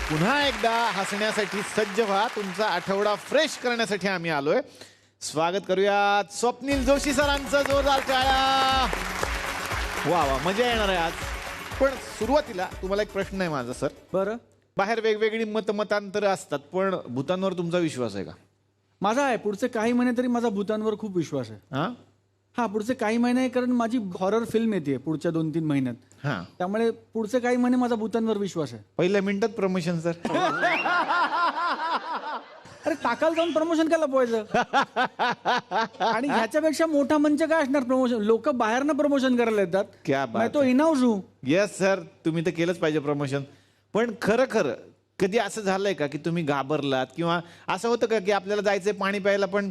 पुन्हा एकदा हसण्यासाठी सज्ज व्हा. तुमचा आठवडा फ्रेश करण्यासाठी आम्ही आलोय. स्वागत करूयात स्वप्नील जोशी सरांचं. जोरदार टाळ्या. वा वा, मजा येणार आहे आज. पण सुरुवातीला तुम्हाला एक प्रश्न आहे माझा सर. बरं. बाहेर वेगवेगळी मतांतर असतात, पण भूतांवर तुमचा विश्वास आहे का? माझा आहे. पुढचे काही महिने तरी माझा भूतांवर खूप विश्वास आहे. हा पुढचे काही महिने आहे, कारण माझी हॉरर फिल्म येते पुढच्या 2-3 महिन्यात. हा, त्यामुळे पुढचे काही महिने माझा भूतांवर विश्वास आहे. पहिल्या मिनिटात प्रमोशन सर. अरे टाकायला जाऊन प्रमोशन केलं पाहिजे. आणि ह्याच्यापेक्षा मोठा मंच काय असणार प्रमोशन? लोक बाहेरनं प्रमोशन करायला येतात. क्या बात मैं तो इनाउस हूं. येस सर, तुम्ही तर केलंच पाहिजे प्रमोशन. पण खरं खरं कधी असं झालंय का की तुम्ही घाबरलात, किंवा असं होतं का की आपल्याला जायचंय पाणी प्यायला पण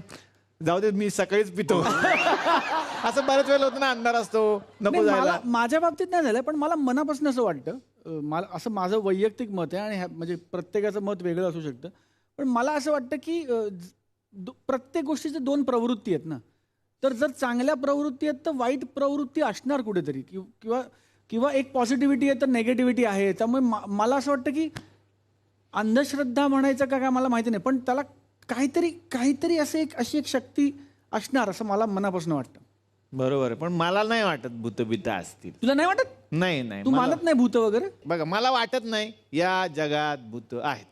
जाऊ दे मी सकाळीच पितो? असं बऱ्याच वेळेला होतं ना, अंधार असतो, नको जायला. माझ्या बाबतीत नाही झालं, पण मला मनापासून असं वाटतं. मला असं माझं वैयक्तिक मत आहे, आणि म्हणजे प्रत्येकाचं मत वेगळं असू शकतं. पण मला असं वाटतं की प्रत्येक गोष्टीच्या 2 प्रवृत्ती आहेत ना. तर जर चांगल्या प्रवृत्ती आहेत तर वाईट प्रवृत्ती असणार कुठेतरी, किंवा एक पॉझिटिव्हिटी आहे तर नेगेटिव्हिटी आहे. त्यामुळे मला असं वाटतं की अंधश्रद्धा म्हणायचं का काय मला माहिती नाही, पण त्याला काहीतरी अशी एक शक्ती असणार असं मला मनापासून वाटतं. बरोबर आहे, पण मला नाही वाटत भूतबित असतील. तुला नाही वाटत? नाही नाही, तू मानत नाही भूत वगैरे? बघा, मला वाटत नाही या जगात भूत आहेत.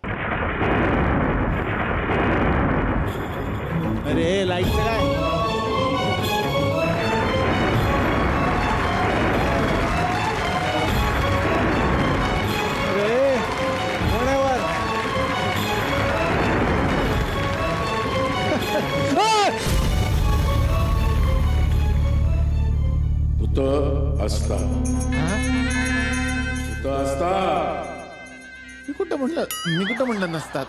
अरे लाईटचं काय? अरे कोणावर? भूत असता. भूत असता. मी कुठं म्हणलं नसतात.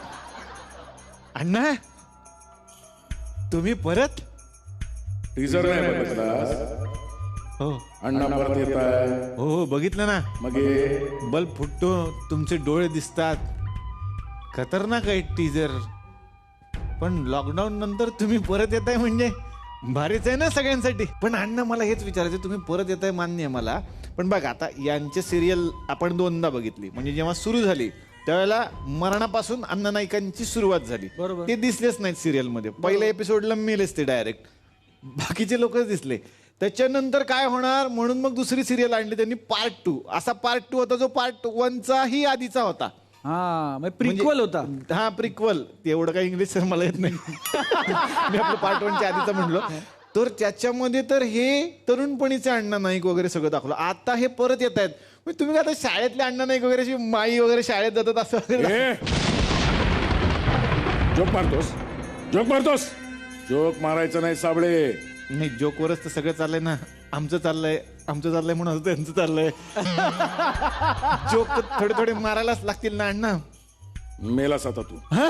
अण्णा तुम्ही परत? टीजर नाही बघितलास? हो अण्णा परत येत आहे. हो, बघितलं ना. मग बल्ब फुटतो, तुमचे डोळे दिसतात. खतरनाक आहे टीजर. पण लॉकडाऊन नंतर तुम्ही परत येताय म्हणजे भारीच आहे ना सगळ्यांसाठी. पण अण्णा मला हेच विचारायचं, तुम्ही परत येताय मान्य आहे मला, पण बघा आता यांचे सिरियल आपण 2दा बघितली. म्हणजे जेव्हा सुरू झाली त्यावेळेला मरणापासून अण्णा नाईकांची सुरुवात झाली. बरोबर. ते दिसलेच नाहीत सिरियल मध्ये. पहिल्या एपिसोडला मेलेच ते डायरेक्ट. बाकीचे लोकच दिसले. त्याच्यानंतर काय होणार म्हणून मग दुसरी सिरियल आणली त्यांनी, पार्ट 2. असा पार्ट 2 होता जो पार्ट 1चाही आधीचा होता. हा, प्रिक्वल होता. हा, प्रिक्वल. एवढं काही इंग्लिश सर मला येत नाही. मी आपलं पार्ट 1च्या आधीचा म्हणलो. तर त्याच्यामध्ये तर हे तरुणपणीचे अण्णा नाईक वगैरे सगळं दाखवलं. आता हे परत येत आहेत. तुम्ही आता शाळेतले अण्णा नाईक वगैरे, अशी माई वगैरे शाळेत जातात असं वगैरे. जोक मारतोस. जोक मारायचं नाही साबळे. नाही, जोकवरच तर सगळं चाललंय ना. आमचं चाललंय म्हणून त्यांचं चाललंय. जोक तर थोडे मारायलाच लागतील ना अण्णा. मेलास आता तू. हा,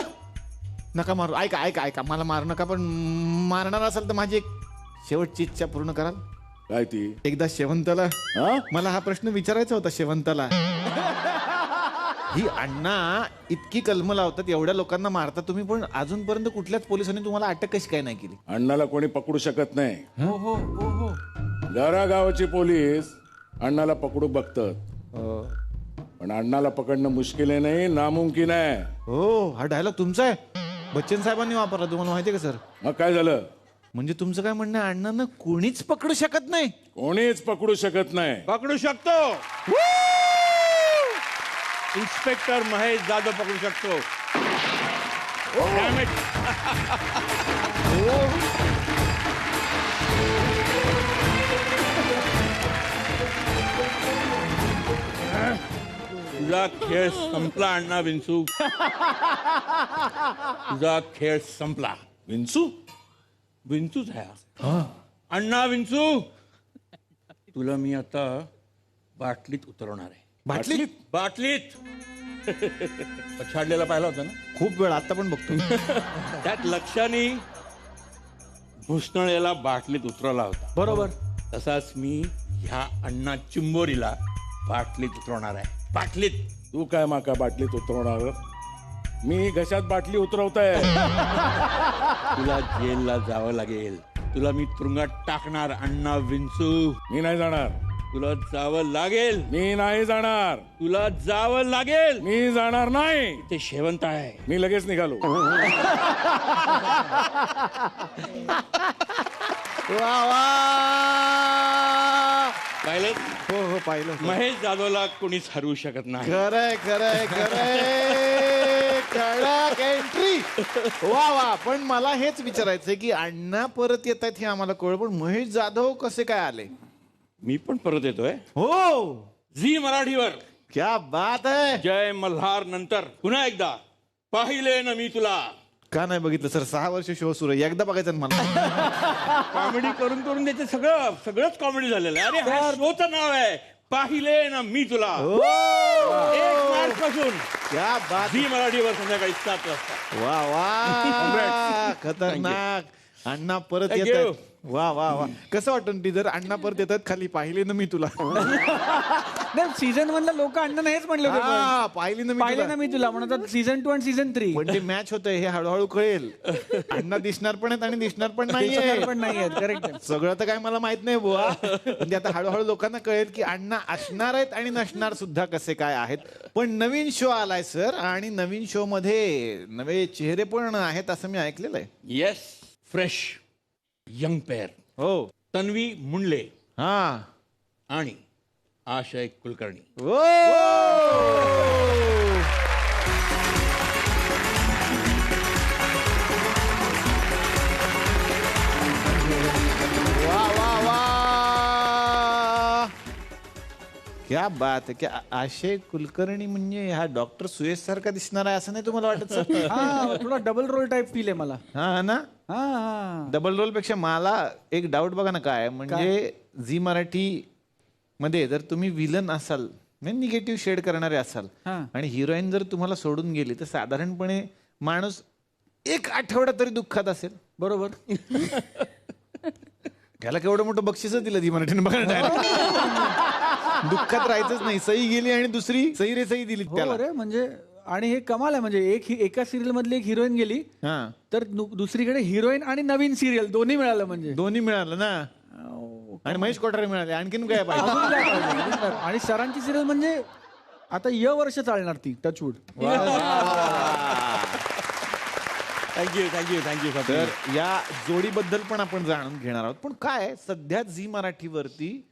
नका मारू. ऐका, मला मारू नका. पण मारणार असाल तर माझी एक शेवटची इच्छा पूर्ण कराल? काय ती? एकदा शेवंताला, मला हा प्रश्न विचारायचा होता शेवंताला. ही अण्णा इतकी कलम लावतात, एवढ्या लोकांना मारतात तुम्ही, पण अजूनपर्यंत कुठल्याच पोलिसांनी तुम्हाला अटक कशी काय नाही केली? अण्णाला कोणी पकडू शकत नाही. हो. गावाची पोलीस अण्णाला पकडू बघतात, पण अण्णाला पकडणं मुश्किल आहे, नाही नामुमकिन आहे. हो, हा डायलॉग तुमचा आहे. बच्चन साहेबांनी वापरला, तुम्हाला माहिती आहे का सर? मग काय झालं? म्हणजे तुमचं काय म्हणणं, अण्णांना कोणीच पकडू शकत नाही? कोणीच पकडू शकत नाही. पकडू शकतो. इन्स्पेक्टर महेश जाधव पकडू शकतो. तुझा खेळ संपला अण्णा विंचू. तुझा खेळ संपला. विंचूच आहे अण्णा विंचू. तुला मी आता बाटलीत उतरवणार आहे. बाटलीत छाडलेला पाहिला होता ना खूप वेळ, आता पण बघतो. त्यात लक्षाने भुसनळेला बाटलीत उतरवला होता. बरोबर. तसाच मी ह्या अण्णा चिंबोरीला बाटलीत उतरवणार आहे. बाटलीत. तू काय माका बाटलीत उतरवणार? मी घशात बाटली उतरवताय. तुला जेलला जावं लागेल. तुला मी तुरुंगात टाकणार अण्णा विंचू. मी नाही जाणार. तुला जावं लागेल. मी नाही जाणार. तुला जावं लागेल. मी जाणार नाही. ते शेवंत आहे. मी लगेच निघालो. वा वा. पाहिलं? हो हो पाहिलं. महेश जाधवला कोणीच हरवू शकत नाही. खरंय खरंय खरंय. कडक एंट्री. वा वा. पण मला हेच विचारायचंय की अण्णा परत येत आहेत हे आम्हाला कळलं, पण महेश जाधव कसे काय आले? मी पण परत येतोय हो. झी मराठीवर. क्या बात है. जय मल्हार नंतर पुन्हा एकदा पाहिले ना मी तुला. का नाही बघितलं सर? 6 वर्ष शो सुरू आहे, एकदा बघायचं ना मला. कॉमेडी करून करून त्याचे सगळंच कॉमेडी झालेलं आहे. अरे हा शोचं नाव आहे पाहिले ना मी तुला. 1 मार्च पासून क्या बात. झी मराठीवर संध्याकाळी 7 वाजता. वा वा. खतरनाक. अण्णा परत Thank येत you. आहेत. वा वा वा. कसं वाटतं टीजर? अण्णा परत येतात, खाली पाहिले ना मी तुला. नाही, सीझन 1 लोक अण्णा हेच म्हणले होते. हा, पाहिली ना मी पाहिलं तुला. ना मी तुला म्हणतात सीझन 2 आणि सीझन 3 पण ते मॅच होतंय हे हळूहळू कळेल. अण्णा दिसणार पण आहेत आणि दिसणार पण नाहीये. पण नाही आहेत. करेक्ट. सगळं तर काय मला माहित नाही बुवा. म्हणजे आता हळूहळू लोकांना कळेल की अण्णा असणार आहेत आणि नसणार सुद्धा कसे काय आहेत. पण नवीन शो आलाय सर, आणि नवीन शो मध्ये नवे चेहरे पण आहेत असं मी ऐकलेलं आहे. Yes, fresh young pair. हो. तन्वी मुंडले हा. आणि आशय कुलकर्णी. ओ. वा वा वा. क्या बात आहे. क्या आशय कुलकर्णी म्हणजे हा डॉक्टर सुयश सारखा दिसणार आहे असं नाही तुम्हाला वाटत सर? हा, थोडा डबल रोल टाइप फील आहे मला. हा ना. हा हा. डबल रोल पेक्षा मला एक डाऊट बघा ना काय म्हणजे झी मराठी मध्ये जर तुम्ही विलन असाल, निगेटिव्ह शेड करणारे असाल हा. आणि हिरोईन जर तुम्हाला सोडून गेली तर साधारणपणे माणूस 1 आठवडा तरी दुःखात असेल. बरोबर. त्याला केवढं मोठं बक्षीस दिलं झी मराठीने बघा ना. दुःखात राहायचंच नाही. सई गेली आणि दुसरी सई रे सई दिली त्याला. हो रे, म्हणजे आणि हे कमाल आहे. म्हणजे एका सिरियल मधली एक हिरोईन गेली हा. तर दुसरीकडे हिरोईन आणि नवीन सिरियल दोन्ही मिळालं. म्हणजे दोन्ही मिळालं ना. आणि महेश कोठारे मिळाले. आणखीन काय पाहिजे? अजून काय पाहिजे? आणि सरांची सिरियल म्हणजे आता वर्ष चालणार ती. टचवूड. थँक्यू थँक्यू थँक्यू तर या जोडीबद्दल पण आपण जाणून घेणार आहोत. पण काय सध्या झी मराठीवरती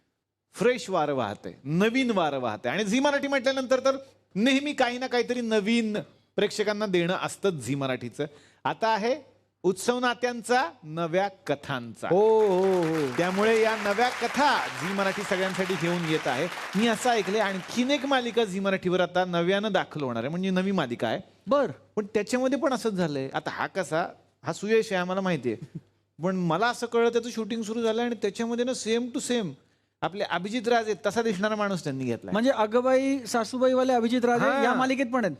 फ्रेश वारं वाहतंय, नवीन वारं वाहतंय. आणि झी मराठी म्हटल्यानंतर तर नेहमी काही ना काहीतरी नवीन प्रेक्षकांना देणं असतंच झी मराठीचं. आता आहे उत्सव नात्यांचा नव्या कथांचा. हो हो हो. त्यामुळे या नव्या कथा झी मराठी सगळ्यांसाठी घेऊन येत आहे. मी असं ऐकलंय आणखीन एक मालिका झी मराठीवर आता नव्यानं दाखल होणार आहे, म्हणजे नवी मालिका आहे. बर. पण त्याच्यामध्ये पण असंच झालंय. आता हा सुयश आहे आम्हाला माहितीये, पण मला असं कळलं त्याचं शूटिंग सुरू झालं आणि त्याच्यामध्ये ना सेम टू सेम आपले अभिजित राजे तसा दिसणारा माणूस त्यांनी घेतला. म्हणजे अगबाई सासूबाई वाले अभिजित राजे हा. या मालिकेत पण आहेत.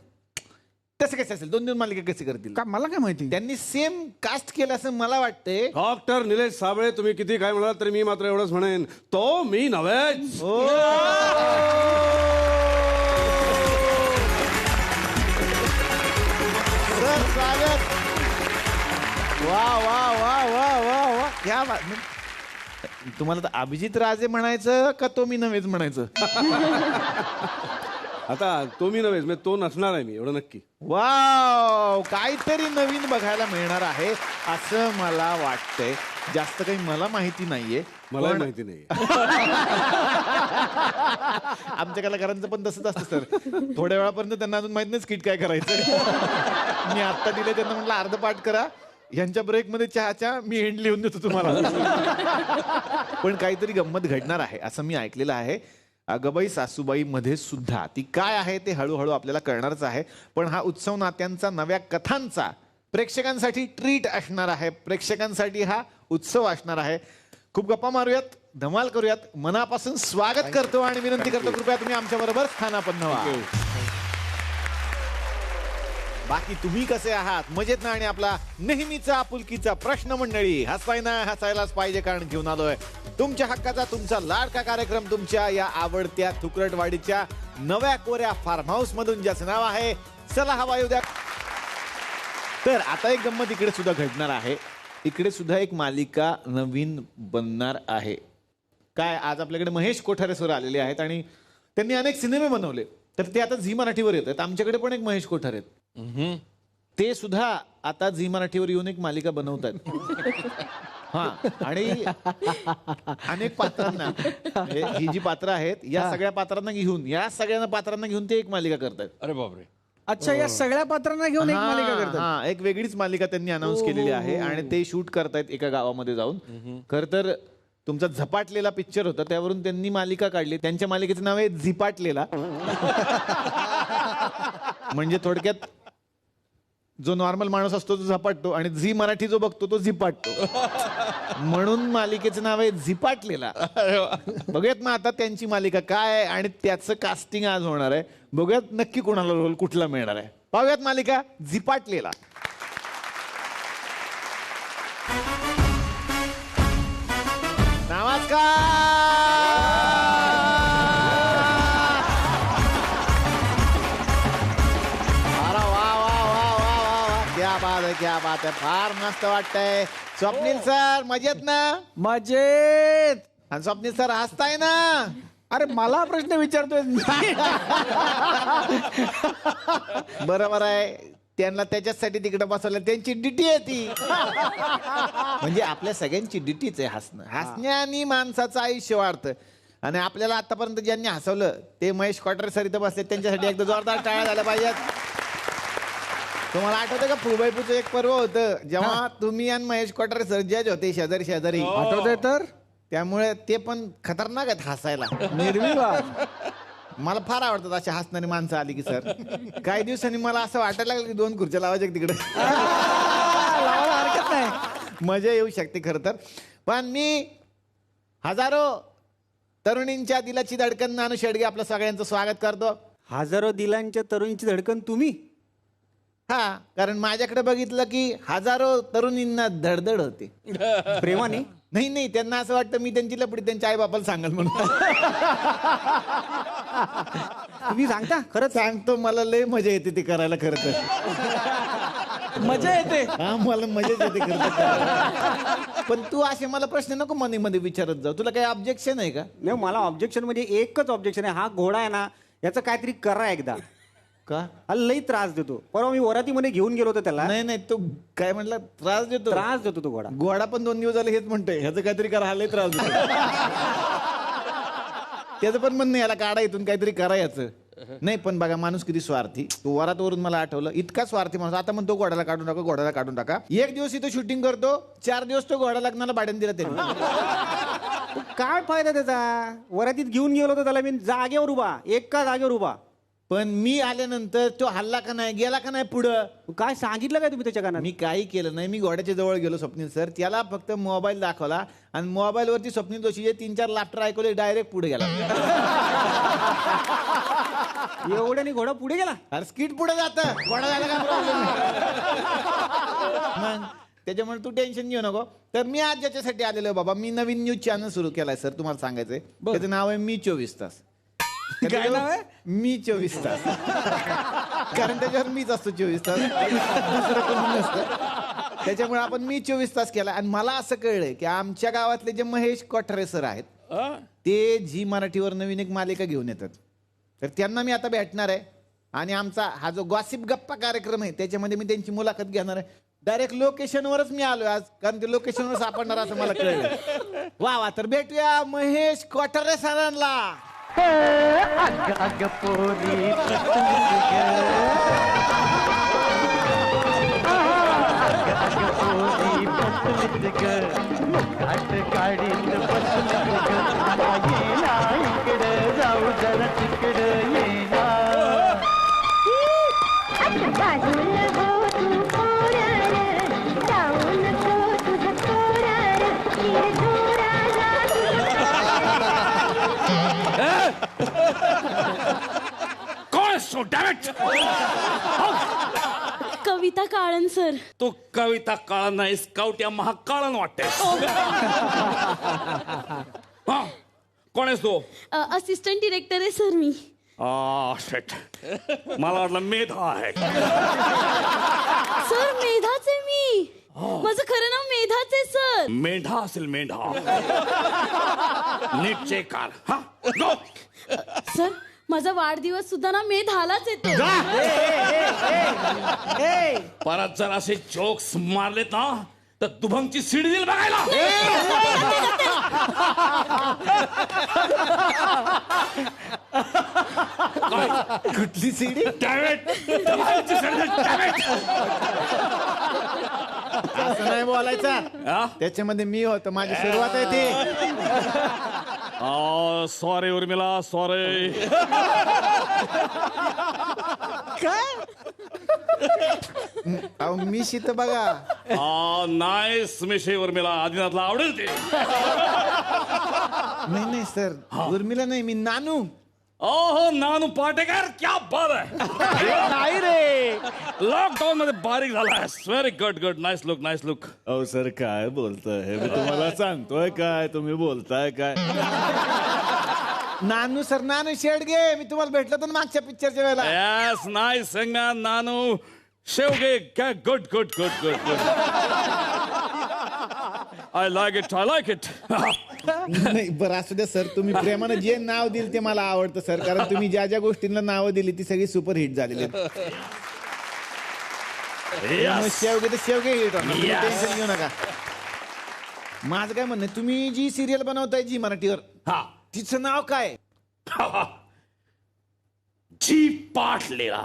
तसं कसं असेल? 2 मालिका कसे करतील? का मला काय माहिती. त्यांनी सेम कास्ट केलं असं मला वाटतंय. डॉक्टर निलेश साबळे, तुम्ही किती काय म्हणाल तरी मी मात्र एवढंच म्हणेन, तो मी नव्हेच. सर स्वागत. वा वा वा वा वा वा. क्या बात. तुम्हाला तर अभिजित राजे म्हणायचं का तो मी नव्हेच म्हणायचं? आता तो मी नव्हेच, म्हणजे तो नसणार आहे मी, एवढं नक्की. वाव. काहीतरी नवीन बघायला मिळणार आहे असं मला वाटतंय. जास्त काही मला माहिती नाहीये. मलाही माहिती नाही. आमच्या कलाकारांचं पण तसंच असतं सर. थोड्या वेळापर्यंत त्यांना अजून माहित नाही स्किट काय करायचं. मी आत्ता दिले त्यांना म्हटलं अर्ध पाठ करा, यांच्या ब्रेकमध्ये चहाच्या मी एंड लिहून देतो तुम्हाला. पण काहीतरी गंमत घडणार आहे असं मी ऐकलेलं आहे. अगबाई सासूबाई मध्ये सुद्धा ती काय आहे ते हळूहळू आपल्याला कळणारच आहे. पण हा उत्सव नात्यांचा नव्या कथांचा प्रेक्षकांसाठी ट्रीट असणार आहे. प्रेक्षकांसाठी हा उत्सव असणार आहे. खूप गप्पा मारूयात, धमाल करूयात. मनापासून स्वागत करतो आणि विनंती करतो कृपया तुम्ही आमच्या बरोबर स्थानापन्न व्हा. बाकी तुम्ही कसे आहात? मजेत ना? आणि आपला नेहमीचा आपुलकीचा प्रश्न मंडळी, हसाय ना हसायलाच पाहिजे कारण घेऊन आलोय तुमच्या हक्काचा तुमचा लाडका कार्यक्रम, तुमच्या या आवडत्या थुकरटवाडीच्या नव्या कोऱ्या फार्म हाऊस मधून, ज्याचं नाव आहे चला हवा येऊ द्या. तर आता एक गंमत इकडे सुद्धा घडणार आहे. इकडे सुद्धा एक मालिका नवीन बनणार आहे. काय आज आपल्याकडे महेश कोठारे सर आलेले आहेत आणि त्यांनी अनेक सिनेमे बनवले, तर ते आता झी मराठीवर येत आहेत. आमच्याकडे पण एक महेश कोठारे आहेत, ते सुद्धा आता झी मराठीवर येऊन एक मालिका बनवत आहेत. हा, आणि अनेक पात्रांना ही जी पात्र आहेत या सगळ्या पात्रांना घेऊन, या सगळ्या पात्रांना घेऊन ते एक मालिका करतायत. अरे बापरे. अच्छा, या सगळ्या पात्रांना घेऊन एक मालिका करतात. हा, एक वेगळीच मालिका त्यांनी अनाऊन्स केलेली आहे आणि ते शूट करतायत एका गावामध्ये जाऊन. खर तर तुमचा झपाटलेला पिक्चर होता, त्यावरून त्यांनी मालिका काढली. त्यांच्या मालिकेचं नाव आहे झिपाटलेला. म्हणजे थोडक्यात जो नॉर्मल माणूस असतो तो झपाटतो आणि झी मराठी जो बघतो तो झिपाटतो, म्हणून मालिकेचं नाव आहे झिपाटलेला. बघूयात मग आता त्यांची मालिका काय आहे आणि त्याचं कास्टिंग आज होणार आहे. बघूयात नक्की कोणाला रोल कुठला मिळणार आहे. पाहूयात मालिका झिपाटलेला. नमस्कार. अरे वा वा वा वा वा वा, क्या बात आहे, क्या बात आहे. फार मस्त वाटतंय. स्वप्नील सर मजेत ना? मजेत. आणि स्वप्नील सर हसताय ना? अरे मला प्रश्न विचारतोय. बरोबर आहे, त्यांना त्याच्यासाठी तिकडे बसवलं. त्यांची ड्युटी आहे ती. म्हणजे आपल्या सगळ्यांची ड्युटीच आहे हसणं. हसण्याने माणसाचं आयुष्य वाढतं. आणि आपल्याला आतापर्यंत ज्यांनी हसवलं ते महेश कोठारे सर इथं बसले, त्यांच्यासाठी एकदा जोरदार टाळ्या झाल्या पाहिजेत. तुम्हाला आठवतं का फुबाईपूचं एक पर्व होतं जेव्हा तुम्ही आणि महेश कोठारे सर जज होते शेजारी शेजारी? आठवतंय तर? त्यामुळे ते पण खतरनाक आहेत हसायला. निर्विवाद. मला फार आवडतात अशी हसणारी माणसं आली की सर. काही दिवसांनी मला असं वाटायला लागलं की 2 खुर्च्या लावायच्या तिकडे. लावायला हरकत नाही. मजा येऊ शकते खरं तर. पण मी हजारो तरुणींच्या दिलाची धडकन नानू शेडगे आपलं सगळ्यांचं स्वागत करतो. हजारो दिलांच्या तरुणीची धडकन तुम्ही? हा, कारण माझ्याकडे बघितलं की हजारो तरुणींना धडधड होते. प्रेमाने? नाही नाही, त्यांना असं वाटतं मी त्यांची लपडी त्यांच्या आई बापाला सांगाल म्हणून. तुम्ही सांगता? खरंच सांगतो, मला लय मजा येते ते करायला खरं तर. मजा येते. हा, मला मजा येते खरं तर. पण तू असे मला प्रश्न नको मध्ये मध्ये विचारत जाऊ. तुला काही ऑब्जेक्शन आहे का? नाही, मला ऑब्जेक्शन म्हणजे एकच ऑब्जेक्शन आहे. हा घोडा आहे ना, याचं काहीतरी करा एकदा. का? हा लई त्रास देतो. परवा मी वरातीमध्ये घेऊन गेलो होतो त्याला. नाही नाही, तो काय म्हटला? त्रास देतो. त्रास देतो तो घोडा. घोडा पण 2 दिवस झाले हेच म्हणतोय ह्याचं काहीतरी करा, हा लय त्रास देतो. त्याचं पण म्हणणं याला काढा इथून काहीतरी करा याचं. नाही पण बघा, माणूस किती स्वार्थी. तो वरातवरून मला आठवलं, इतका स्वार्थी माणूस. आता म्हणतो घोड्याला काढून टाका, घोड्याला काढून टाका. 1 दिवस इथं शूटिंग करतो, 4 दिवस तो घोडा लग्नाला भाड्याने दिला त्यांनी. काय फायदा त्याचा? वरातीत घेऊन गेलो होतो त्याला मी जागेवर उभा, एका जागेवर उभा. पण मी आल्यानंतर तो हल्ला का नाही, गेला का नाही पुढं? काय सांगितलं काय तुम्ही त्याच्या कानात? मी काही केलं नाही. मी घोड्याच्या जवळ गेलो स्वप्नील सर, त्याला फक्त मोबाईल दाखवला आणि मोबाईलवरती स्वप्नील जोशीचे 3-4 लाफ्टर ऐकवले, डायरेक्ट पुढे गेला. एवढ्याने घोडा पुढे गेला? अरे स्किट पुढे जात, घोडा झाला का प्रॉब्लेम. मग त्याच्यामुळे तू टेन्शन घेऊ नको. तर मी आज ज्याच्यासाठी आलेलो आहे बाबा, मी नवीन न्यूज चॅनल सुरू केलाय सर, तुम्हाला सांगायचंय. त्याचं नाव आहे मी 24 तास. काय नाव आहे? मी 24 तास. कारण त्याच्यावर मीच असतो 24 तास, दुसरं कोणी नसतं. त्याच्यामुळे आपण मी 24 तास केला. आणि मला असं कळलंय की आमच्या गावातले जे महेश कोठारे सर आहेत ते झी मराठीवर नवीन एक मालिका घेऊन येतात. तर त्यांना मी आता भेटणार आहे आणि आमचा हा जो गॉसिप गप्पा कार्यक्रम आहे त्याच्यामध्ये मी त्यांची मुलाखत घेणार आहे. डायरेक्ट लोकेशनवरच मी आलोय आज, कारण ते लोकेशनवर सापडणार असं मला कळलं. वा वा, तर भेटूया महेश कोठारे सरांना. कोण सो डॅमेट? कविता काळन सर. तो कविता काळन नाही, स्काउट या महाकाळन वाटते. हा, कोण आहेस तो? असिस्टंट डिरेक्टर आहे सर मी. शिट, मला वाटलं मेधा आहे. सर मेधाच आहे मी. माझं खरं नाव मेधाच आहे सर. मेंढा असेल मेंढा. नीट चेक कर. हा go. सर माझा वाढदिवस सुद्धा ना मे 10लाच येतो. परत जर असे जोक्स मारलेत ना तर दुभंगची सीडी दिल बघायला. कुठली सीडी? दुभंगची सीडी, damn it. असं नाही बोलायचा. हा? त्याच्यामध्ये मी होतो, माझी सुरुवात आहे ती. Sorry Urmila, sorry. अहो मी शीत बघा. नाईस मिशी उर्मिला, आदिनाथला आवडेल ते. नाही सर, उर्मिला नाही, मी नानू. ओहो नानू पाटेकर, क्या बात आहे. नाही रे. लॉकडाऊन मध्ये बारीक झाला. Very good good, nice look, nice look. अहो सर काय बोलताय, मी तुम्हाला सांगतोय काय, तुम्ही बोलताय काय. नानू सर, नानू शेडगे, मी तुम्हाला भेटलो तर मागच्या पिक्चरच्या वेळेला. यस नाईस सिंगा नानू शेवगे. काय good good good good good. I like it, I like it. नाही बरं असू द्या सर, तुम्ही प्रेमानं जे नाव दिल ते मला आवडतं सर, कारण तुम्ही ज्या ज्या गोष्टींना नावं दिली ती सगळी सुपरहिट झालेली आहेत. त्यामुळे शेवगे तर शेवगे हिट होणार, तुम्ही टेन्शन घेऊ नका. माझं काय म्हणणं, तुम्ही जी सिरियल बनवताय जी मराठीवर, हा तिचं नाव काय? जी पाटलेला.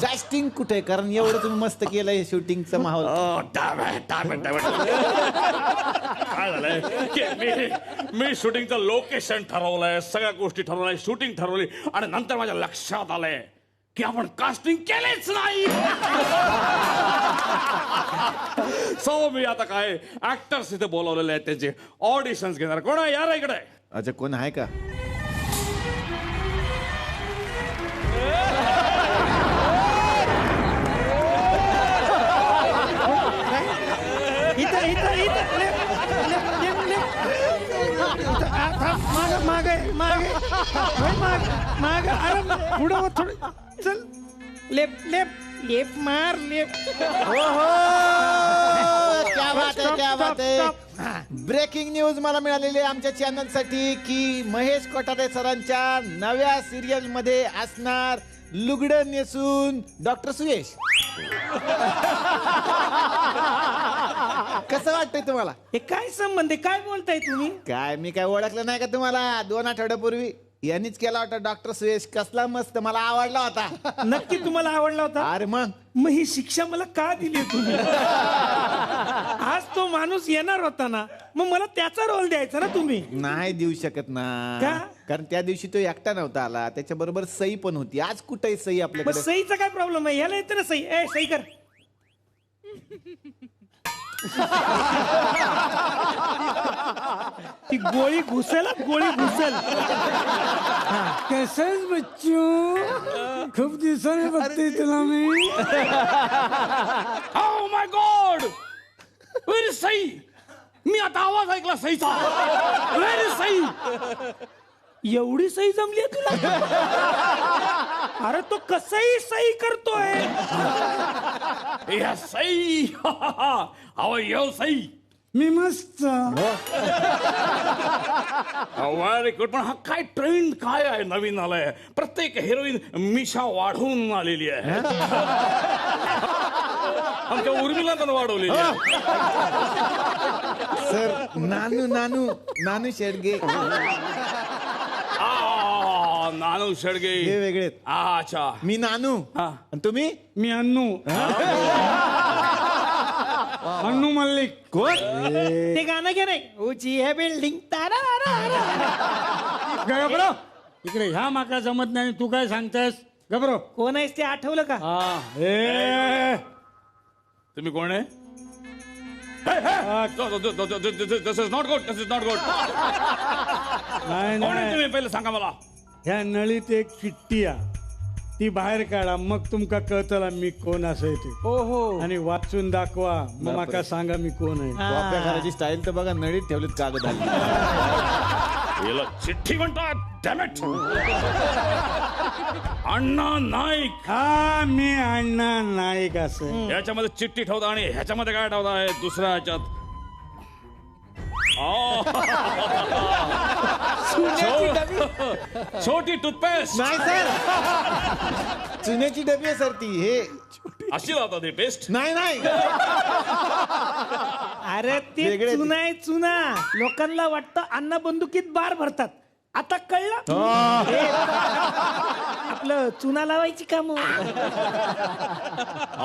जास्टिंग कुठे, कारण एवढं तुम्ही मस्त केलंय शूटिंगचं माहोल. काय झालंय की मी शूटिंगचं लोकेशन ठरवलंय, सगळ्या गोष्टी ठरवलंय, शूटिंग ठरवली आणि नंतर माझ्या लक्षात आलंय की आपण कास्टिंग केलेच नाही. सो मी आता काय ऍक्टर्स इथे बोलवलेले आहेत, त्याचे ऑडिशन्स घेणार. कोण आहे यार इकडे? अच्छा, कोण आहे का? पुढं थोडं चल. लेप लेप लेप मार लेप. क्या बात आहे, क्या बात आहे. ब्रेकिंग न्यूज मला मिळालेली आहे आमच्या चॅनल साठी की महेश कोठारे सरांच्या नव्या सिरियल मध्ये असणार लुगडं नेसून डॉक्टर सुयश. कसं वाटतंय तुम्हाला? हे काय संबंध आहे, काय बोलताय तुम्ही? काय मी काय ओळखलं नाही का तुम्हाला? 2 आठवड्यापूर्वी यांनीच केला होता डॉक्टर सुयश. कसला मस्त, मला आवडला होता. नक्की तुम्हाला आवडला होता? अरे मग ही शिक्षा मला का दिली तुम्ही? आज तो माणूस येणार होता ना, मग मला त्याचा रोल द्यायचा ना तुम्ही. नाही देऊ शकत ना, का? कारण त्या दिवशी तो एकटा नव्हता आला, त्याच्या बरोबर सई पण होती. आज कुठे सई मग आपल्याकडे? सईचा काय प्रॉब्लेम आहे? याला येतं ना सई. सई कर. ती गोळी घुसेल, गोळी घुसेल. कसंच बच्चू, खूप दिवसाने बघते तुला मी. Oh my God! Where is Sai? मी आता आवाज ऐकला सईचा. Where is Sai? एवढी सही जमली तुला? अरे तो कसंही सही करतोय. या सई. अहो येऊ सई. मी मस्त. Very good. पण हा काय ट्रेंड काय आहे नवीन आलाय? प्रत्येक हिरोईन मिशा वाढवून आलेली आहे. आमच्या उर्मिला पण वाढवलेली आहे. सर, नानू शेडगे नानू शेडगे हे वेगळे. अच्छा, मी नानू आणि तुम्ही? मी अन्नू. अन्नू मल्लिक. कोण? ते गाणं घे नाही. ऊंची है बिल्डिंग तारा. गबरो इकडे, ह्या माका जमत नाही. तू काय सांगतेस? गबरो कोण आहेस ते आठवलं का? तुम्ही कोण आहे? This is not good, this is not good. नाही कोण आहे नाही, तुम्ही पहिले सांगा मला. ह्या नळीत एक चिठ्ठी आहे, ती बाहेर काढा, मग तुमका कळतला मी कोण असं ते. ओहो. आणि वाचून दाखवा, मग माका सांगा मी कोण आहे. कॉप्या करायची स्टाईल तर बघा, नळीत ठेवलेत कागद आले. याला चिठ्ठी म्हणतात. Damn it. अण्णा नाईक. हा मी अण्णा नाईक असं. याच्यामध्ये चिठ्ठी ठेवता आणि ह्याच्यामध्ये काय ठेवताय दुसऱ्या ह्याच्यात? छोटी टूथपेस्ट. नाही सर, चुन्याची डबी आहे सर ती. हे अशी लावतात ही पेस्ट. नाही नाही अरे ते वेगळे ते. चुना आहे चुना. लोकांना वाटतं अण्णा बंदुकीत बार भरतात. आता कळलं हे आपलं चुना लावायची काम.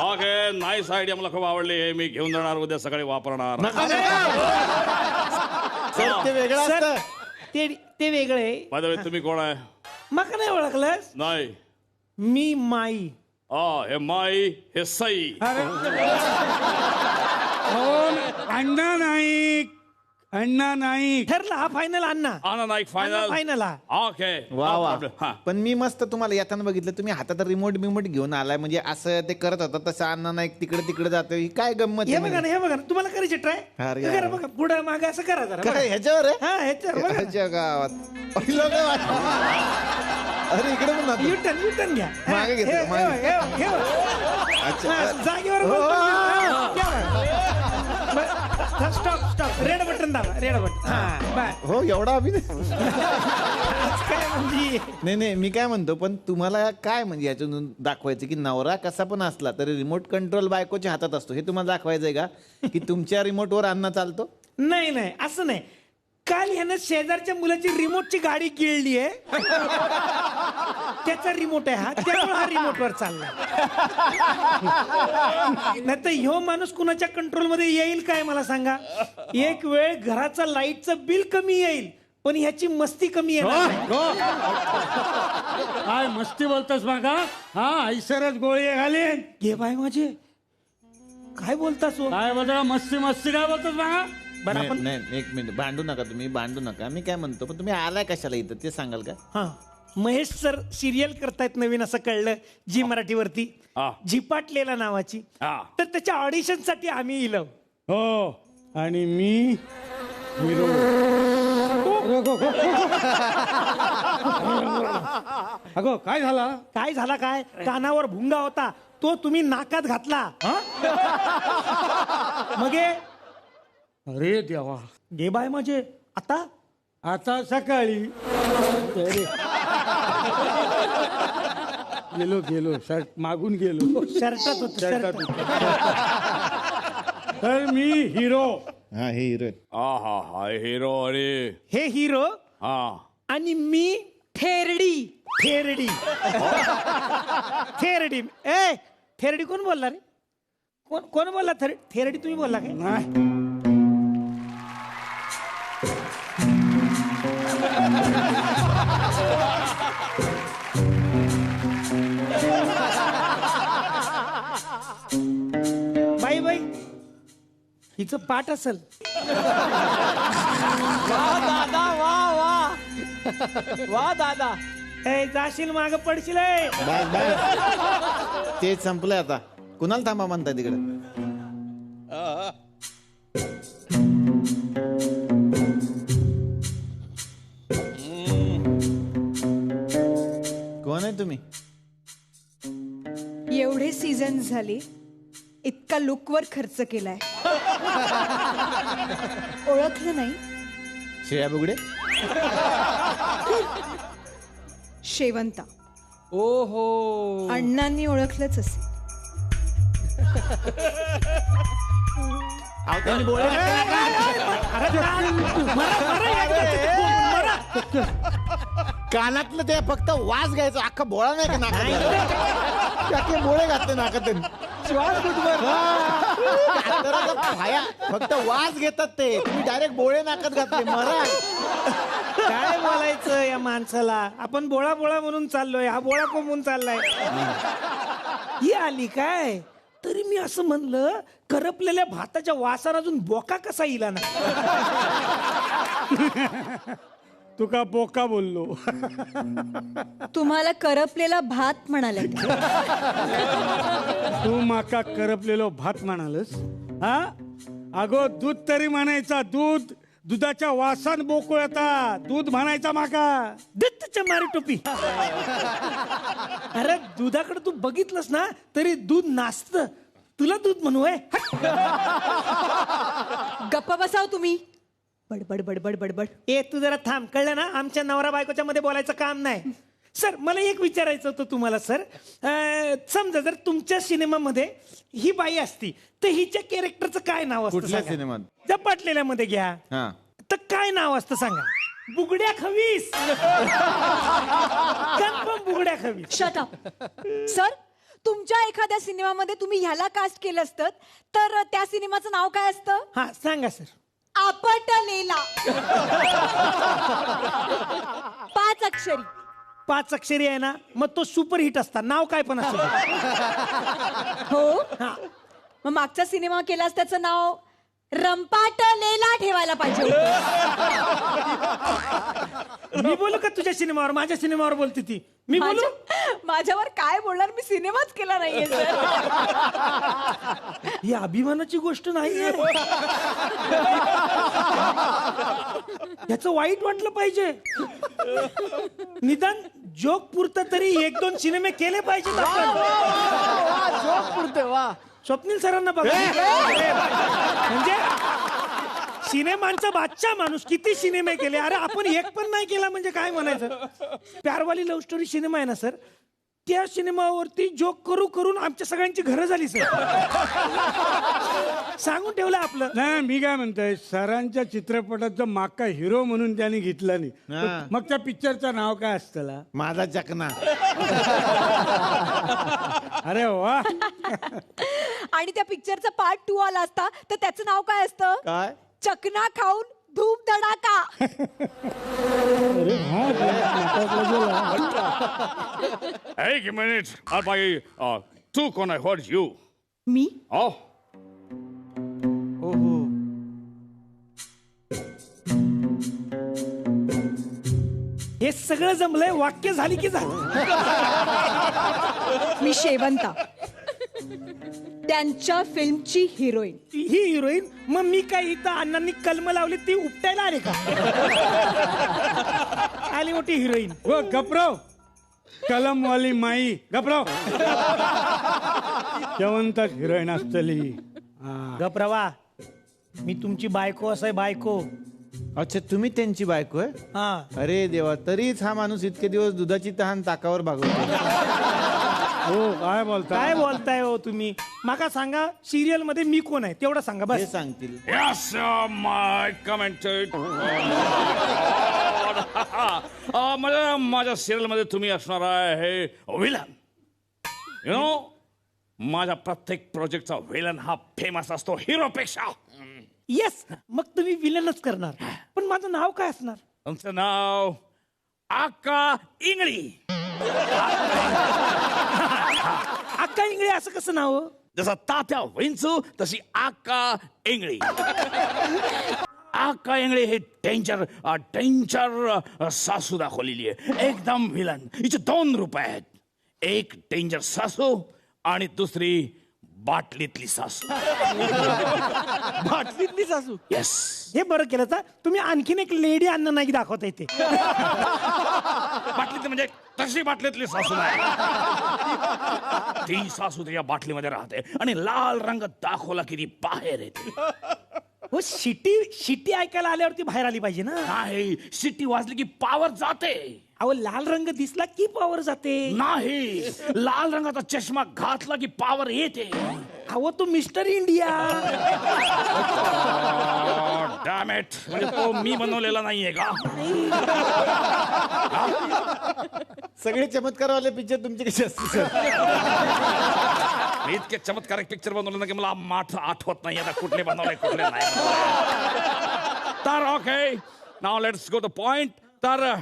ओके, नाईस आयडिया, मला खूप आवडली. हे मी घेऊन जाणार, उद्या सकाळी वापरणार. सर ते वेगळं सर असतं. ते वेगळे. बाय द वे, तुम्ही कोण आहे? मग नाही ओळखलंस? नाही. मी माई. हे माई, हे सई. अण्णा नाईक. अण्णा नाईक ठरला. हा फायनल अण्णा. अण्णा नाईक फायनल. फायनल हा. ओके. वा वा. हा. पण मी मस्त तुम्हाला येताना बघितलं, तुम्ही हातात रिमोट बिमोट घेऊन आलाय, म्हणजे असं ते करत होता तसं अण्णा नाईक तिकडे तिकडे जातो. ही काय गंमत हे आहे बघा ना, हे बघा ना, तुम्हाला करायचे ट्राय. अरे करा यार. बघा, पुढे मागे असं करा जरा. बघा. काय ह्याच्यावर आहे? हा ह्याच्यावर बघा ना. ह्याच्या गावात पहिलं काय वाटलं? अरे इकडे पण नव्हतं. युटर्न घ्या. हा, मागे घेतो, हे- मागे. हे- हे- अच्छा. हा, जागेवर बोलतो. स्टॉप. रेड बटन दाबा. Red button. हा बाय. हो एवढा अभिनय. काय म्हणजे नाही नाही, मी काय म्हणतो, पण तुम्हाला काय म्हणजे याच्यातून दाखवायचं की नवरा कसा पण असला तरी रिमोट कंट्रोल बायकोच्या हातात असतो, हे तुम्हाला दाखवायचंय का? की तुमच्या रिमोटवर अण्णा चालतो? नाही असं नाही. काल ह्यानं शेजारच्या मुलाची रिमोटची गाडी गिळली आहे. त्याचा रिमोट आहे हा, त्यामुळे हा रिमोटवर चालला. नाही तर ह्यो माणूस कुणाच्या कंट्रोल मध्ये येईल काय मला सांगा? एक वेळ घराचा लाईटचं बिल कमी येईल, पण ह्याची मस्ती कमी येणार नाही. काय मस्ती बोलतोस मागा? हा ऐसरच गोळी घालीन. घे बाय माझे. काय बोलतास हो? काय बोलतो? मस्ती काय बोलतोस मागा? बरं नाही आपण नाही, एक मिनिट, भांडू नका तुम्ही, भांडू नका. मी काय म्हणतो, पण तुम्ही आलाय कशाला इथं ते सांगाल का? हा महेश सर सिरियल करतायत नवीन, असं कळलं जी मराठीवरती. हा. झिपाटलेला नावाची. हा. तर त्याच्या ऑडिशन साठी आम्ही इलो. हो, आणि मी हिरो. अगो काय झाला? काय झाला काय? कानावर भुंगा होता, तो तुम्ही नाकात घातला. मग हे अरे देवा, घे बाय माझे. आता आता सकाळी गेलो शर्ट मागून गेलो. शर्टात होत. शर्टात तर मी हिरो. हा हे हिरो आहेत. हा हिरो. अरे हे हिरो हा. आणि मी थेरडी. ए थेरडी कोण बोलला रे? कोण बोलला? थेरडी तुम्ही बोलला काय? नाही, बाई हिचं पाठ असेल. वा दादा. ए जाशील माग पडशील. ए. बाय ते संपलंय आता. कुणाला थांबा म्हणताय तिकडे? कोण आहे तुम्ही? एवढे सीझन झाले, इतका लुकवर खर्च केलाय, ओळखलं नाही? श्रेया बुगडे. शेवंता. ओहो. अण्णांनी ओळखलंच असेल. त्यांनी बोला. कानातलं ते फक्त वास घ्यायचं, अख्खा बोळा नाही का नाकात? बोळे घातले नाकात फक्त वास घेतात ते. तुम्ही डायरेक्ट बोळे नाकात घातले. मरा. काय बोलायचं या माणसाला? आपण बोळा म्हणून चाललोय, हा बोळा कोंबून चाललाय. ही आली काय? तरी मी असं म्हणलं, करपलेल्या भाताच्या वासाला अजून बोका कसा इला ना? तू का बोका बोललो? तुम्हाला करपलेला भात म्हणाले. तू माका करपलेलो भात म्हणालस? हा अगो दूध तरी म्हणायचा. दूध दुधाच्या वासान बोकळ येतात. दूध म्हणायचा माका. दत्तच्या मारी टोपी. अरे दुधाकडे तू बघितलंस ना तरी दूध नाचत. तुला दूध म्हणू आहे? गप्प बसाव तुम्ही. बडबड बडबड बडबड. ए तू जरा थांब, कळलं ना? आमच्या नवरा बायकोच्या मध्ये बोलायचं काम नाही. सर मला एक विचारायचं होतं तुम्हाला सर. समजा जर तुमच्या सिनेमामध्ये ही बाई असती तर हिच्या कॅरेक्टरचं काय नाव असतं? कुठल्या सांगा. सिनेमात? झपाटलेल्यामध्ये घ्या. हा. तर काय नाव असतं सांगा? बुगड्या खवीस. कन्फर्म बुगड्या खवीस. Shut up. सर तुमच्या एखाद्या सिनेमामध्ये तुम्ही ह्याला कास्ट केलं असतं तर त्या सिनेमाचं नाव काय असतं? हा सांगा सर. आपटलेला. 5 अक्षरी. 5 अक्षरी आहे ना, मग तो सुपरहिट असता. नाव काय पण असतं. हो हा. मग मागचा सिनेमा केलास त्याचं नाव रंपाटलेला ठेवायला पाहिजे होतं. मी बोलू का तुझ्या सिनेमावर? माझ्या सिनेमावर बोलते ती. मी बोलू? माझ्यावर काय बोलणार? मी सिनेमाच केला नाहीये सर. ही अभिमानाची गोष्ट नाहीये. याचं वाईट वाटलं पाहिजे. निदान जोक पुरतं तरी 1-2 सिनेमे केले पाहिजेत आपण. स्वप्नील सरांना बघा. म्हणजे सिनेमांचा बादशाह माणूस, किती सिनेमे केले. अरे आपण एक पण नाही केला म्हणजे काय म्हणायचं. प्यारवाली लव्ह स्टोरी सिनेमा आहे ना सर, त्या सिनेमावरती जोक करू करून आमच्या सगळ्यांची घरं झाली सर. सांगून ठेवलं आपलं. नाही मी काय म्हणतोय, सरांच्या चित्रपटाचं माका हिरो म्हणून त्यांनी घेतला नाही. हा. मग त्या पिक्चरचं नाव काय असतं? माझा चकना. अरे वा. आणि त्या पिक्चरचा पार्ट 2 आला असता तर त्याचं नाव काय असतं? काय? चकना खाऊन धूम धडाका. एक मिनिट. बाई तू कोण आहे? What you? मी ओ हे सगळं जमलंय, वाक्य झाली की झालं. मी शेवंता, त्यांच्या फिल्मची हिरोईन. ही हिरोईन. मग मी काय इथं अण्णांनी कलम लावली ती उपटायला आले का? आली मोठी हिरोईन. हो गपराव. कलमवाली माई गपराव. शेवंतात हिरोईन असतली. गप्रवा, मी तुमची बायको असं बायको. अच्छा तुम्ही त्यांची बायको आहे? हा. अरे देवा, तरीच हा माणूस इतके दिवस दुधाची तहान ताकावर भागवतो. हो काय बोलता? काय बोलताय हो तुम्ही? माका सांगा सिरियल मध्ये मी कोण आहे तेवढं सांगा हे बस. सांगतील. Yes, my commented. माझ्या सिरियल मध्ये तुम्ही असणार आहे विलन. यु नो, माझ्या प्रत्येक प्रोजेक्टचा विलन हा फेमस असतो हिरोपेक्षा. येस, मग तुम्ही विलनच करणार. पण माझं नाव काय असणार? तुमचं नाव आका इंगळी. अक्का इंगळे असं कसं नाव? जसं तात्या विंचू तशी आका इंगळी. आका इंगळे हे डेंजर डेंजर सासू दाखवलेली आहे. एकदम विलन. हिचे 2 रूप आहेत. एक डेंजर सासू आणि दुसरी बाटलीतली सासू. बाटलीतली सासू. येस. हे बरं केलं तर तुम्ही आणखीन एक लेडी अन्न नाही दाखवता येते. बाटलीतली म्हणजे तशी बाटलीतली सासू नाही. ती सासू त्याच्या बाटलीमध्ये राहते आणि लाल रंग दाखवला की ती बाहेर येते. हो शिटी ऐकायला आल्यावरती बाहेर आली पाहिजे ना. नाही, शिट्टी वाजली की पावर जाते. अहो लाल रंग दिसला की पावर जाते. नाही, लाल रंगाचा चष्मा घातला की पावर येते. अहो तो मिस्टर इंडिया. डॅमेट, म्हणजे तो मी बनवलेला नाहीये का? सगळे चमत्कारवाले पिक्चर तुमचे कसे असतील सर? मी इतके चमत्कारिक पिक्चर बनवले ना की मला आठवत नाही आता कुठले बनवले कुठले नाही. तर okay, now let's go the point. तर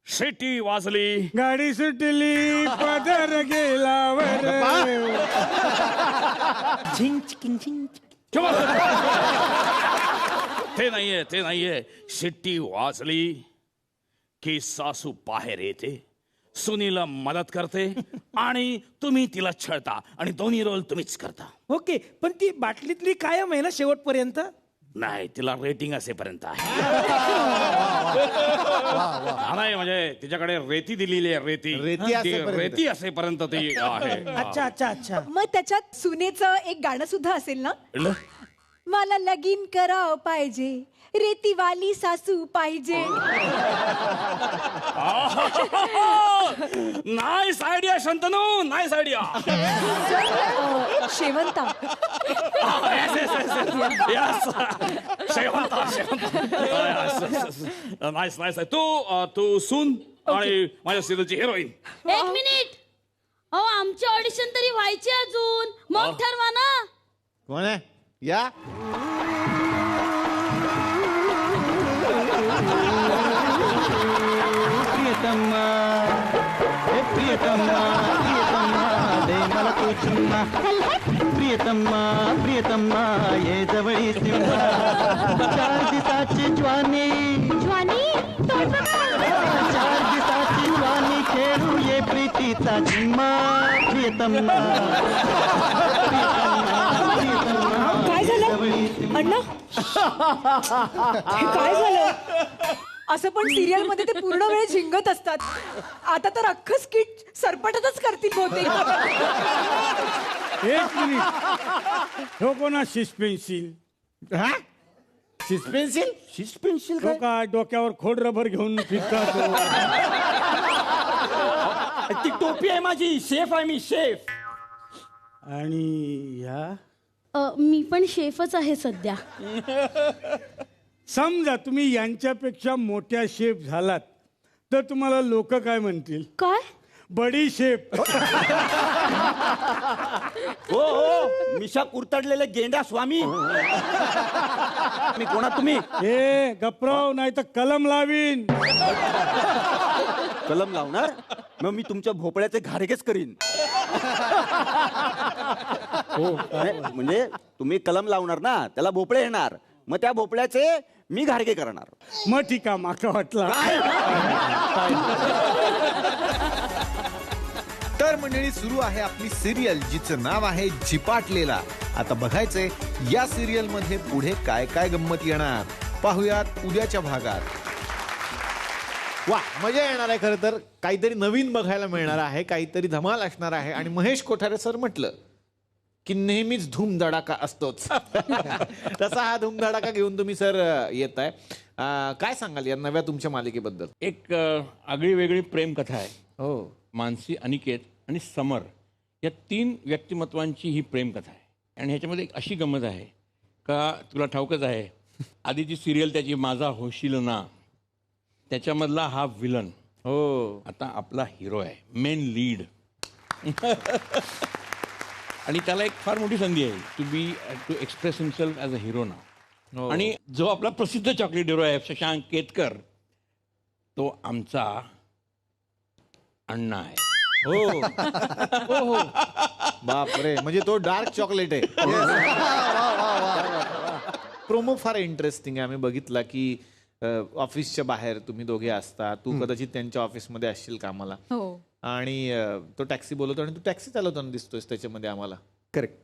शिटी वाजली, गाडी सुटली, पदर गेलावर. झिंग चिकिंग झिंग. ते नाहीये. शिट्टी वाजली की सासू बाहेर येते, सुनीला मदत करते आणि तुम्ही तिला छळता आणि दोन्ही रोल तुम्हीच करता. ओके, पण ती बाटलीतली कायम आहे ना शेवटपर्यंत? नाही तिला रेटिंग असेपर्यंत आहे. नाही म्हणजे तिच्याकडे रेती दिलेली आहे. रेती ती असेपर्यंत. रेती असेपर्यंत ती आहे. अच्छा अच्छा अच्छा. मग त्याच्यात सुनेचं एक गाणं सुद्धा असेल ना? मला लगीन करावं पाहिजे, रेतीवाली सासू पाहिजे. Nice idea Shantanu, nice idea. Shevanta. Nice nice. तू सून आणि माझ्या सिरियलची हिरोईन. एक मिनिट. अहो आमची ऑडिशन तरी व्हायची अजून, मग ठरवा ना. कोण आहे या? प्रियतमा हे प्रियतमा प्रियतमा दे मला तू चुम्मा प्रियतमा प्रियतमा ये जवळी सिंहा 4 दिवसाची ज्वानी 4 दिवसाची ज्वानी खेळू ये प्रीतीचा जिम्मा प्रियतमा काय झालं अण्णा? हे काय झालं? असं पण सिरियल मध्ये ते पूर्ण वेळ झिंगत असतात. आता तर अख्खं स्किट सरपटतच करतील बहुतेक. एक मिनिट हो कोणा शिस्पेन्सिल हा सिस्पेन्सिल पेन्सिल तो काय डोक्यावर खोड रबर घेऊन फिरतात तो. ती टोपी आहे माझी शेफ आहे मी शेफ आणि ह्या मी पण शेफच आहे सध्या. समजा तुम्ही यांच्यापेक्षा मोठ्या शेफ झालात तर तुम्हाला लोक काय म्हणतील? काय? बडी शेफ. हो हो मिशा कुरतडलेले गेंड्या स्वामी मी कोणा तुम्ही हे गप्राव नाही तर कलम लावीन. कलम लावणार मग मी तुमच्या भोपळ्याचे घारगेच करीन. हो म्हणजे तुम्ही कलम लावणार ना त्याला भोपळे येणार मग त्या भोपळ्याचे मी घारगे करणार. मग ठीक आहे माका वाटला. तर मंडळी सुरू आहे आपली सिरियल जिचं नाव आहे झिपाटलेला. आता बघायचंय या सिरियल मध्ये पुढे काय काय गंमत येणार. पाहुयात उद्याच्या भागात. वा मजा येणार आहे. खरं तर काहीतरी नवीन बघायला मिळणार आहे, काहीतरी धमाल असणार आहे. आणि महेश कोठारे सर म्हटलं की नेहमीच धूमधडाका असतोच. तसा हा धूमधडाका घेऊन तुम्ही सर येत आहे. काय सांगाल या नव्या तुमच्या मालिकेबद्दल? एक आगळी वेगळी प्रेमकथा आहे. हो मानसी, अनिकेत आणि समर या 3 व्यक्तिमत्वांची ही प्रेमकथा आहे. आणि ह्याच्यामध्ये एक अशी गंमत आहे का तुला ठाऊकच आहे आधीची सिरियल त्याची माझा होशील ना त्याच्यामधला हा विलन हो आता आपला हिरो आहे, मेन लीड. आणि त्याला एक फार मोठी संधी आहे to express himself as a hero ना. आणि जो आपला प्रसिद्ध चॉकलेट हिरो आहे शशांक केतकर तो आमचा अण्णा आहे. हो हो बापरे म्हणजे तो डार्क चॉकलेट आहे. प्रोमो फार इंटरेस्टिंग आहे. आम्ही बघितला की ऑफिसच्या बाहेर तुम्ही दोघे असता. तू कदाचित त्यांच्या ऑफिसमध्ये असशील कामाला आणि तो टॅक्सी बोलवतो आणि तू टॅक्सी चालवताना दिसतोयस त्याच्यामध्ये आम्हाला. करेक्ट.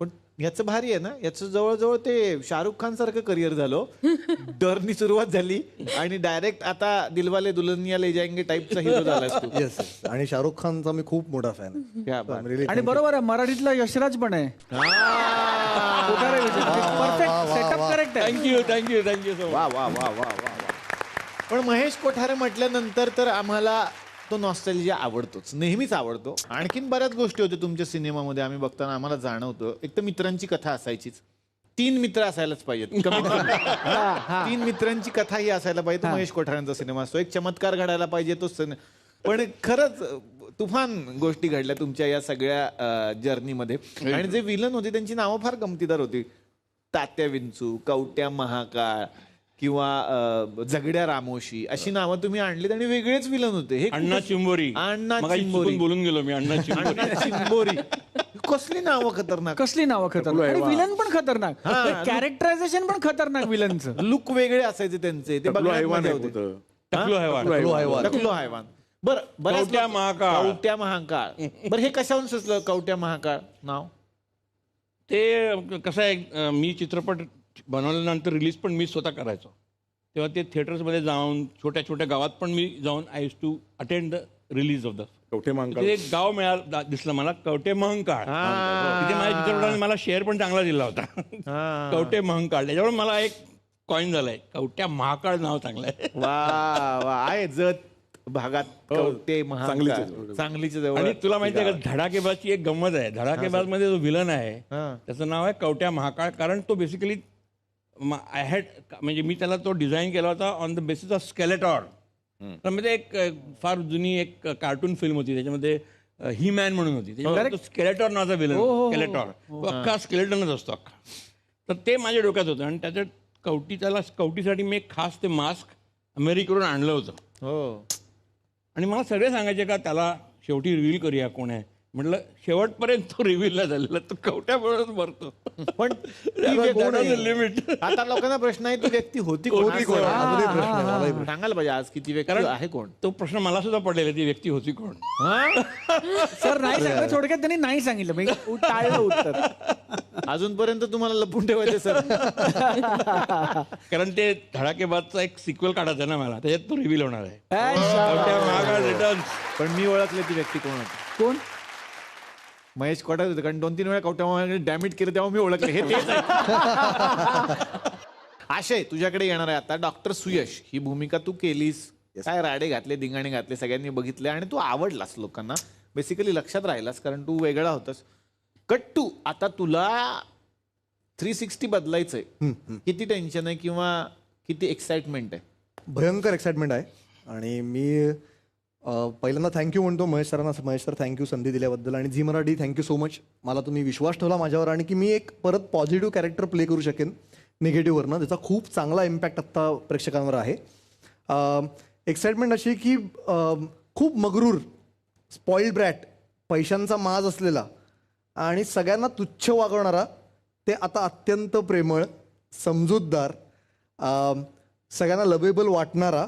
पण याचं भारी आहे ना, याचं जवळजवळ ते शाहरुख खान सारखं करिअर झालं. डरनी सुरुवात झाली आणि डायरेक्ट आता दिलवाले दुल्हनिया ले जाएंगे टाईपचा हिरो झालास तू. येस आणि शाहरुख खानचा मी खूप मोठा फॅन. आणि बरोबर आहे मराठीतला यशराज पण आहे. परफेक्ट सेटअप करेक्ट आहे. थँक्यू सो वा वा वा वा वा वा. पण महेश कोठारे म्हटल्यानंतर तर आम्हाला तो नॉस्टॅल्जिया आवडतोच, नेहमीच आवडतो. आणखीन बऱ्याच गोष्टी होत्या तुमच्या सिनेमामध्ये आम्ही बघताना आम्हाला जाणवतं. एक तर मित्रांची कथा असायचीच. 3 मित्र असायलाच पाहिजेत कमीत कमी. 3 मित्रांची कथा ही असायला पाहिजे. तो महेश कोठाऱ्यांचा सिनेमा असतो. एक चमत्कार घडायला पाहिजे तो पण खरंच तुफान गोष्टी घडल्या तुमच्या या सगळ्या जर्नीमध्ये. आणि जे विलन होते त्यांची नावं फार गमतीदार होती. तात्या विंचू, कवट्या महाकाळ किंवा झगड्या रामोशी अशी नावं तुम्ही आणलीत आणि वेगळेच विलन होते. हे अण्णा चिंबोरी. अण्णा मगाशी चिंबोरी चुकून बोलून गेलो मी. अण्णा चिंबोरी. अण्णा चिंबोरी कसली नावं खतरनाक. कसली नावं खतरनाक आणि विलन पण खतरनाक. कॅरेक्टरायझेशन पण खतरनाक विलनचं. लुक वेगळे असायचे त्यांचे. ते बघण्यात मजा होते. टकलू हैवान. टकलू हैवान. बरं कवट्या महाकाळ. कवट्या महाकाळ. बरं हे कशावरून सुचलं कवट्या महाकाळ नाव? ते कसं आहे मी चित्रपट बनवल्यानंतर रिलीज पण मी स्वतः करायचो. तेव्हा ते थिएटर्समध्ये जाऊन छोट्या छोट्या गावात पण मी जाऊन I use to attend the release of the Kavathe Mahankal. तिथे एक गाव दिसलं मला, कवठे महंकाळ. तिथे माझ्या चित्रपटाने मला शेअर पण चांगला दिला होता. कवठे महंकाळ, त्याच्यावर मला एक कॉइन झालाय, कवट्या महाकाळ नाव चांगलं आहे. वा वा, आहे जत भागात कवठे महाकाळ, सांगलीच्या जवळ. आणि तुला माहिती आहे का, धडाकेबाजची एक गंमत आहे. धडाकेबाज मध्ये जो विलन आहे त्याचं नाव आहे कवट्या महाकाळ, कारण तो बेसिकली आय हॅड, म्हणजे मी त्याला तो डिझाईन केला होता ऑन द बेसिस ऑफ स्केलेटॉर. तर म्हणजे एक फार जुनी एक कार्टून फिल्म होती, त्याच्यामध्ये ही मॅन म्हणून होती, त्याच्यामध्ये तो स्केलेटॉर नावाचा विलन, स्केलेटॉर, तो अख्खा स्केलेटनच असतो अख्खा. तर ते माझ्या डोक्यात होतं आणि त्याच्यात कवटीसाठी मी एक खास ते मास्क अमेरिकेवरून आणलं होतं. हो. आणि मला सगळे सांगायचे का त्याला शेवटी रिव्हील करूया कोण आहे. म्हटलं शेवटपर्यंत तो रिव्हील नाही झालेला, तो कवट्याबरोबर मरतो. पण लिमिट. आता लोकांना प्रश्न आहे, ती व्यक्ती होती कोण? सांगायला पाहिजे आज किती व्यक्ती आहे कोण. तो प्रश्न मला सुद्धा पडलेला, ती व्यक्ती होती कोण. सर नाही सांगितलं, थोडक्यात त्यांनी नाही सांगितलं, मी टाळलं उत्तर. अजूनपर्यंत तुम्हाला लपून ठेवायचं सर. कारण ते धडाकेबाजचा एक सिक्वेल काढायचा ना मला, त्याच्यात तो रिव्हील होणार आहे. पण मी ओळखले ती व्यक्ती कोण होती. कोण? महेश कोठारे होते, कारण 2-3 वेळा कवट्या डॅमेज केलं तेव्हा मी ओळखले हे तेच आहे. आशय, तुझ्याकडे येणार आहे आता डॉक्टर सुयश. ही भूमिका तू केलीस, काय राडे घातले, धिंगाणे घातले, सगळ्यांनी बघितले आणि तू आवडलास लोकांना, बेसिकली लक्षात राहिलास कारण तू वेगळा होतास. कट टू, आता तुला 360 बदलायचंय. किती टेन्शन आहे किंवा किती एक्साइटमेंट आहे? भयंकर एक्साइटमेंट आहे. आणि मी पहिल्यांदा थँक्यू म्हणतो महेश सरांना. महेश सर, थँक्यू संधी दिल्याबद्दल. आणि Zee Marathi, thank you so much. मला तुम्ही विश्वास ठेवला माझ्यावर आणि की मी एक परत पॉझिटिव्ह कॅरेक्टर प्ले करू शकेन निगेटिव्हवरनं. त्याचा खूप चांगला इम्पॅक्ट आत्ता प्रेक्षकांवर आहे. एक्साइटमेंट अशी की खूप मगरूर, स्पॉइल्ड ब्रॅट, पैशांचा माज असलेला आणि सगळ्यांना तुच्छ वागवणारा, ते आता अत्यंत प्रेमळ, समजूतदार, सगळ्यांना लवेबल वाटणारा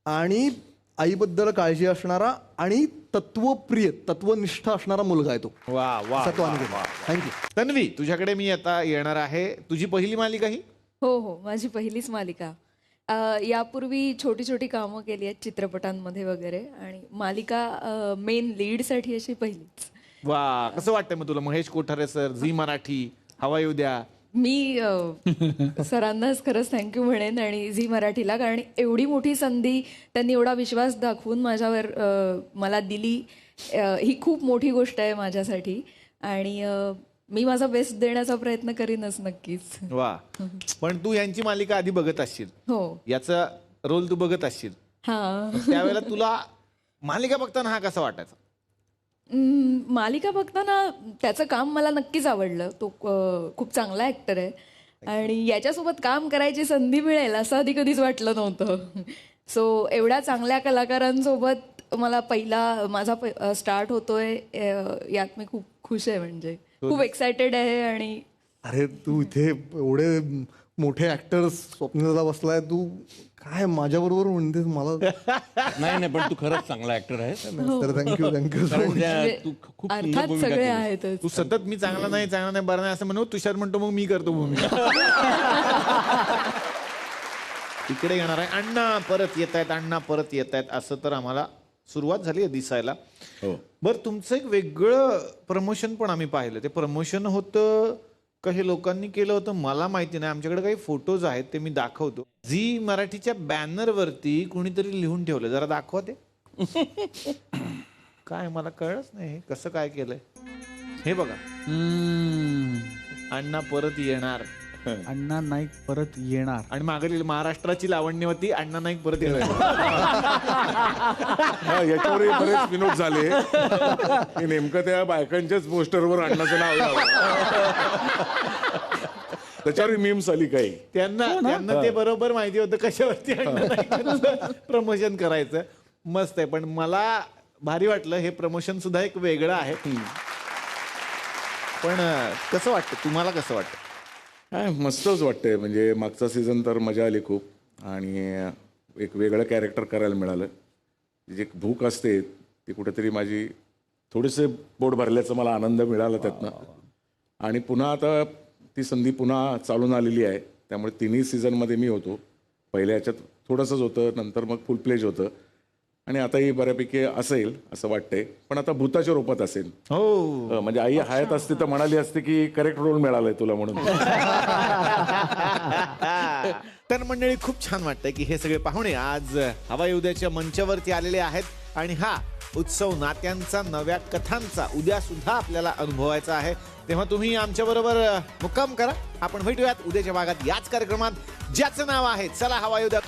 आणि आईबद्दल काळजी असणारा आणि तत्वप्रिय, तत्वनिष्ठ असणारा मुलगा आहे तो. वा वा, थँक्यू. तन्वी, तुझ्याकडे मी आता येणार आहे. तुझी पहिली मालिका ही? हो हो, माझी पहिलीच मालिका. यापूर्वी छोटी छोटी कामं केली आहेत चित्रपटांमध्ये वगैरे, आणि मालिका मेन लीडसाठी अशी पहिलीच. वा, कसं वाटतंय मग तुला? महेश कोठारे सर, झी मराठी, हवा येऊ द्या. मी सरांनाच खरंच थँक्यू म्हणेन आणि झी मराठीला, कारण एवढी मोठी संधी त्यांनी एवढा विश्वास दाखवून माझ्यावर मला दिली, ही खूप मोठी गोष्ट आहे माझ्यासाठी. आणि मी माझा बेस्ट देण्याचा प्रयत्न करीनच नक्कीच. वा, पण तू यांची मालिका आधी बघत असशील. हो, याचा रोल तू बघत असशील. हा. त्यावेळेला तुला मालिका बघताना हा कसा वाटायचा? मालिका बघताना त्याचं काम मला नक्कीच आवडलं. तो खूप चांगला ॲक्टर आहे आणि याच्यासोबत काम करायची संधी मिळेल असं आधी कधीच वाटलं नव्हतं. सो एवढ्या चांगल्या कलाकारांसोबत मला माझा स्टार्ट होतोय, यात मी खूप खुश आहे. म्हणजे खूप एक्सायटेड आहे. आणि अरे तू इथे एवढे मोठे ऍक्टर्स स्वप्नीलला बसलाय, तू काय माझ्याबरोबर म्हणतेस मला? नाही, पण तू खरंच चांगला ऍक्टर आहे. थँक्यू. अर्थात सगळे आहेत. तू सतत मी चांगला नाही बरं नाही असं म्हणू, तुषार म्हणतो मग मी करतो भूमिका. इकडे येणार आहे अण्णा परत येत आहेत असं तर आम्हाला सुरुवात झाली आहे दिसायला. बरं, तुमचं एक वेगळं प्रमोशन पण आम्ही पाहिलं. ते प्रमोशन होतं काही लोकांनी केलं होतं, मला माहिती नाही. आमच्याकडे काही फोटोज आहेत, ते मी दाखवतो. झी मराठीच्या बॅनरवरती कुणीतरी लिहून ठेवलं, जरा दाखवा ते. काय मला कळलंच नाही कसं काय केलंय. हे बघा, अण्णा परत येणार, अण्णा नाईक परत येणार. आणि मागे महाराष्ट्राची लावण्यवती अण्णा नाईक परत येणार. याच्यावर बरेच विनोद झाले की नेमकं त्या बायकांच्याच पोस्टरवर अण्णाचं नाव त्याच्यावर मीम्स आली काही. त्यांना ते बरोबर माहिती होतं कशावरती प्रमोशन करायचं. मस्त आहे. पण मला भारी वाटलं, हे प्रमोशन सुद्धा एक वेगळं आहे. पण कसं वाटतं तुम्हाला? कसं वाटतं? काय मस्तच वाटतंय. म्हणजे मागचा सीझन तर मजा आली खूप, आणि एक वेगळं कॅरेक्टर करायला मिळालं. जी भूक असते ती कुठेतरी माझी थोडेसे पोट भरल्याचा मला आनंद मिळाला त्यातनं. आणि पुन्हा आता ती संधी पुन्हा चालून आलेली आहे. त्यामुळे तिन्ही सीझनमध्ये मी होतो. पहिल्या ह्याच्यात थोडंसंच होतं, नंतर मग फुल प्लेज होतं आणि आताही बऱ्यापैकी असेल असं वाटतंय, पण आता भूताच्या रूपात असेल. हो, म्हणजे आई हयात असते तर म्हणाली असते की करेक्ट रोल मिळालाय तुला म्हणून. तर मंडळी, खूप छान वाटतंय की हे सगळे पाहुणे आज हवाई उद्याच्या मंचावरती आलेले आहेत आणि हा उत्सव नात्यांचा, नव्या कथांचा उद्या सुद्धा आपल्याला अनुभवायचा आहे. तेव्हा तुम्ही आमच्या बरोबर मुक्काम करा. आपण भेटूयात उद्याच्या भागात याच कार्यक्रमात, ज्याचं नाव आहे चला हवाई उद्या.